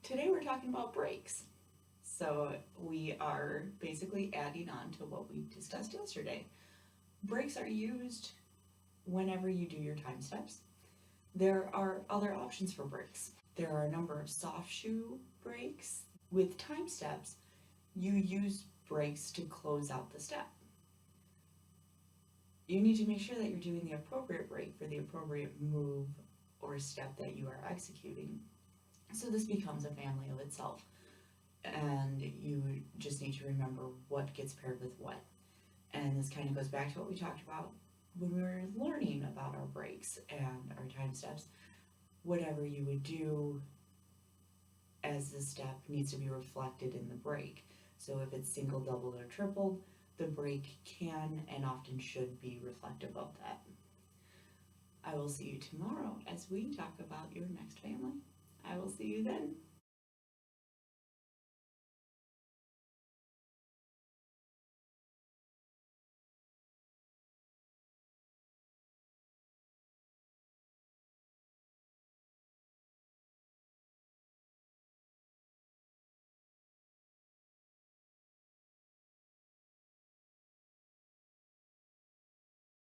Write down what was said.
Today we're talking about breaks. So we are basically adding on to what we discussed yesterday. Breaks are used whenever you do your time steps. There are other options for breaks. There are a number of soft shoe breaks. With time steps, you use breaks to close out the step. You need to make sure that you're doing the appropriate break for the appropriate move or step that you are executing. So this becomes a family of itself. And you just need to remember what gets paired with what. And this kind of goes back to what we talked about when we were learning about our breaks and our time steps. Whatever you would do as the step needs to be reflected in the break. So if it's single, doubled, or tripled, the break can and often should be reflective of that. I will see you tomorrow as we talk about your next family. I will see you then.